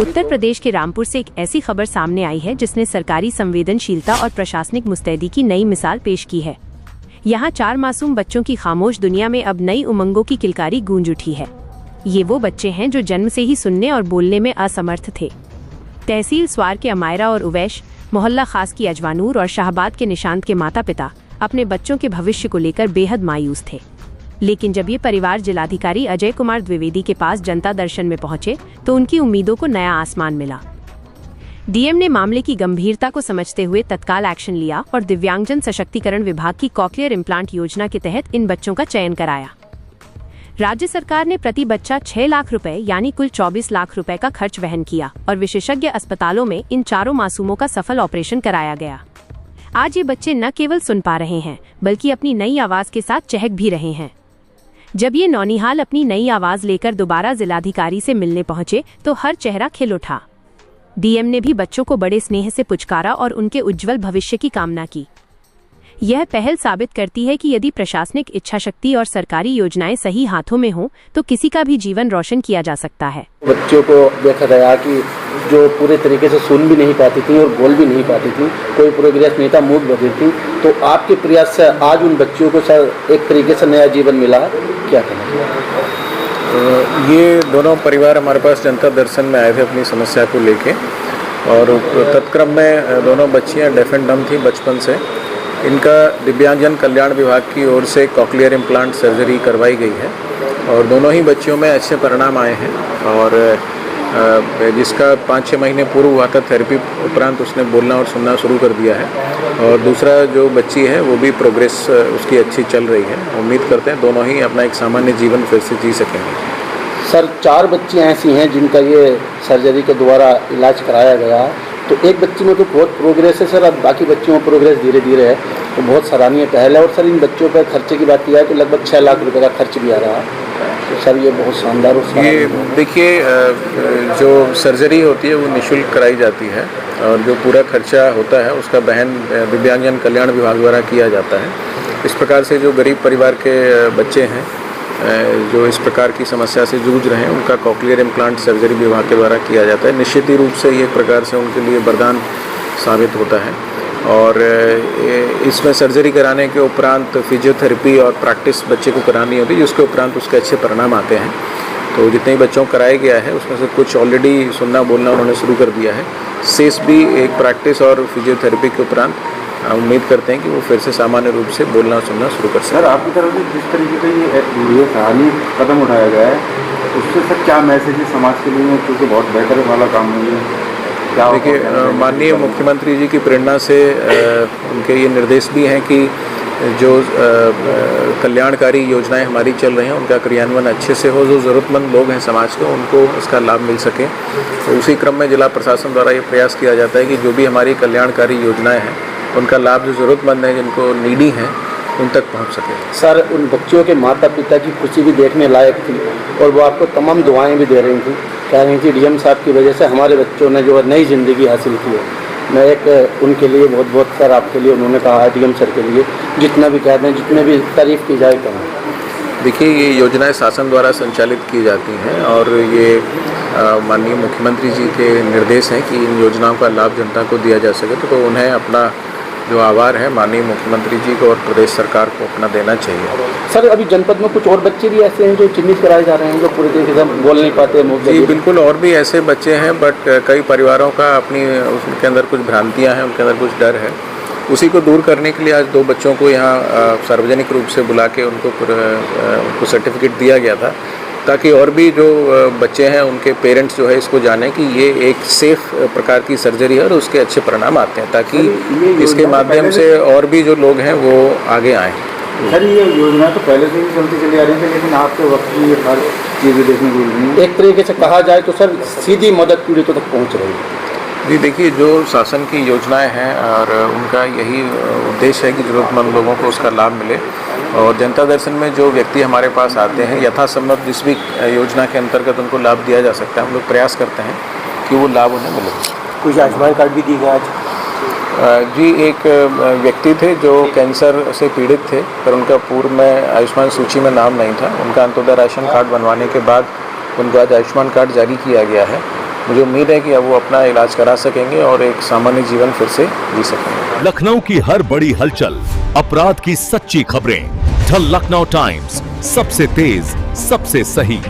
उत्तर प्रदेश के रामपुर से एक ऐसी खबर सामने आई है जिसने सरकारी संवेदनशीलता और प्रशासनिक मुस्तैदी की नई मिसाल पेश की है। यहाँ 4 मासूम बच्चों की खामोश दुनिया में अब नई उमंगों की किलकारी गूंज उठी है। ये वो बच्चे हैं जो जन्म से ही सुनने और बोलने में असमर्थ थे। तहसील स्वार के अमायरा और उवैश, मोहल्ला खास की अजवानूर और शाहबाद के निशांत के माता पिता अपने बच्चों के भविष्य को लेकर बेहद मायूस थे। लेकिन जब ये परिवार जिलाधिकारी अजय कुमार द्विवेदी के पास जनता दर्शन में पहुंचे तो उनकी उम्मीदों को नया आसमान मिला। डीएम ने मामले की गंभीरता को समझते हुए तत्काल एक्शन लिया और दिव्यांगजन सशक्तिकरण विभाग की कॉकलियर इम्प्लांट योजना के तहत इन बच्चों का चयन कराया। राज्य सरकार ने प्रति बच्चा 6 लाख रुपए यानी कुल 24 लाख रुपए का खर्च वहन किया और विशेषज्ञ अस्पतालों में इन चारों मासूमों का सफल ऑपरेशन कराया गया। आज ये बच्चे न केवल सुन पा रहे हैं बल्कि अपनी नई आवाज के साथ चहक भी रहे हैं। जब ये नौनिहाल अपनी नई आवाज लेकर दोबारा जिलाधिकारी से मिलने पहुंचे तो हर चेहरा खिल उठा। डीएम ने भी बच्चों को बड़े स्नेह से पुचकारा और उनके उज्जवल भविष्य की कामना की। यह पहल साबित करती है कि यदि प्रशासनिक इच्छाशक्ति और सरकारी योजनाएं सही हाथों में हों तो किसी का भी जीवन रोशन किया जा सकता है। बच्चों को देखा गया कि जो पूरे तरीके से सुन भी नहीं पाती थी और बोल भी नहीं पाती थी, कोई प्रोग्रेस नहीं था, मूक बधिर थी, तो आपके प्रयास से आज उन बच्चों को सर एक तरीके से नया जीवन मिला है। क्या कहना चाहिए? ये दोनों परिवार हमारे पास जनता दर्शन में आए थे अपनी समस्या को लेके, और तत्क्रम में दोनों बच्चियां डेफ एंड डम थी बचपन से। इनका दिव्यांगजन कल्याण विभाग की ओर से कॉकलियर इम्प्लांट सर्जरी करवाई गई है और दोनों ही बच्चियों में अच्छे परिणाम आए हैं। और जिसका 5-6 महीने पूर्व हुआ था थेरेपी उपरांत उसने बोलना और सुनना शुरू कर दिया है। और दूसरा जो बच्ची है वो भी प्रोग्रेस उसकी अच्छी चल रही है। उम्मीद करते हैं दोनों ही अपना एक सामान्य जीवन फिर से जी सकेंगे। सर 4 बच्चियाँ ऐसी हैं जिनका ये सर्जरी के द्वारा इलाज कराया गया, तो एक बच्ची में तो बहुत प्रोग्रेस है सर, अब बाकी बच्चों में प्रोग्रेस धीरे धीरे है, तो बहुत सराहनीय पहल है। और सर इन बच्चों पर खर्चे की बात की जाए तो लगभग 6 लाख रुपए का खर्च भी आ रहा है, तो सर ये बहुत शानदार और ये देखिए जो सर्जरी होती है वो निःशुल्क कराई जाती है और जो पूरा खर्चा होता है उसका वहन दिव्यांगजन कल्याण विभाग द्वारा किया जाता है। इस प्रकार से जो गरीब परिवार के बच्चे हैं जो इस प्रकार की समस्या से जूझ रहे हैं उनका कॉकलियर इम्प्लांट सर्जरी विभाग के द्वारा किया जाता है। निश्चित ही रूप से ये एक प्रकार से उनके लिए वरदान साबित होता है। और इसमें सर्जरी कराने के उपरांत फिजियोथेरेपी और प्रैक्टिस बच्चे को करानी होती है, जिसके उपरांत उसके अच्छे परिणाम आते हैं। तो जितने बच्चों को कराया गया है उसमें से कुछ ऑलरेडी सुनना बोलना उन्होंने शुरू कर दिया है। शेष भी एक प्रैक्टिस और फिजियोथेरेपी के उपरांत उम्मीद करते हैं कि वो फिर से सामान्य रूप से बोलना सुनना शुरू कर सकें। सर आपकी तरफ से जिस तरीके का ये सराहनीय कदम उठाया गया है उससे सर क्या मैसेज है समाज के लिए, क्योंकि बहुत बेहतर वाला काम है क्या? देखिए माननीय मुख्यमंत्री जी की प्रेरणा से उनके ये निर्देश भी हैं कि जो कल्याणकारी योजनाएं हमारी चल रही हैं उनका क्रियान्वयन अच्छे से हो, जो ज़रूरतमंद लोग हैं समाज के उनको इसका लाभ मिल सके। तो उसी क्रम में जिला प्रशासन द्वारा ये प्रयास किया जाता है कि जो भी हमारी कल्याणकारी योजनाएं हैं उनका लाभ जो ज़रूरतमंद है, जिनको नीडी हैं, उन तक पहुंच सके। सर उन बच्चियों के माता पिता की खुशी भी देखने लायक थी और वो आपको तमाम दुआएं भी दे रही थी, कह रही थी डीएम साहब की वजह से हमारे बच्चों ने जो नई ज़िंदगी हासिल की है। मैं एक उनके लिए बहुत बहुत सर आपके लिए उन्होंने कहा है डीएम सर के लिए जितना भी कहते हैं, जितने भी तारीफ़ की जाए कम। देखिए ये योजनाएं शासन द्वारा संचालित की जाती हैं और ये माननीय मुख्यमंत्री जी के निर्देश हैं कि इन योजनाओं का लाभ जनता को दिया जा सके। तो उन्हें अपना जो आभार है माननीय मुख्यमंत्री जी को और प्रदेश सरकार को अपना देना चाहिए। सर अभी जनपद में कुछ और बच्चे भी ऐसे हैं जो चिन्हित कराए जा रहे हैं, जो पूरे तरीके से बोल नहीं पाते? जी बिल्कुल, और भी ऐसे बच्चे हैं, बट कई परिवारों का अपनी उनके अंदर कुछ भ्रांतियाँ हैं, उनके अंदर कुछ डर है। उसी को दूर करने के लिए आज 2 बच्चों को यहाँ सार्वजनिक रूप से बुला के उनको सर्टिफिकेट दिया गया था, ताकि और भी जो बच्चे हैं उनके पेरेंट्स जो है इसको जाने कि ये एक सेफ प्रकार की सर्जरी है और उसके अच्छे परिणाम आते हैं, ताकि इसके माध्यम से और भी जो लोग हैं वो आगे आएँ। सर ये योजना तो पहले से ही चलती चली आ रही थी, लेकिन आपके वक्त में ये हर चीज़ें देखने को मिल रही हैं। एक तरीके से कहा जाए तो सर सीधी मदद पीड़ितों तक पहुँच रही है। जी देखिए, जो शासन की योजनाएं हैं और उनका यही उद्देश्य है कि ज़रूरतमंद लोगों को उसका लाभ मिले। और जनता दर्शन में जो व्यक्ति हमारे पास आते हैं यथासंभव जिस भी योजना के अंतर्गत उनको लाभ दिया जा सकता है, हम लोग प्रयास करते हैं कि वो लाभ उन्हें मिले। कुछ आयुष्मान कार्ड भी दिए गए आज? जी एक व्यक्ति थे जो कैंसर से पीड़ित थे, पर उनका पूर्व में आयुष्मान सूची में नाम नहीं था। उनका अंत्योदय राशन कार्ड बनवाने के बाद उनको आज आयुष्मान कार्ड जारी किया गया है मुझे उम्मीद है कि अब वो अपना इलाज करा सकेंगे और एक सामान्य जीवन फिर से जी सकेंगे। लखनऊ की हर बड़ी हलचल, अपराध की सच्ची खबरें, द लखनऊ टाइम्स, सबसे तेज, सबसे सही।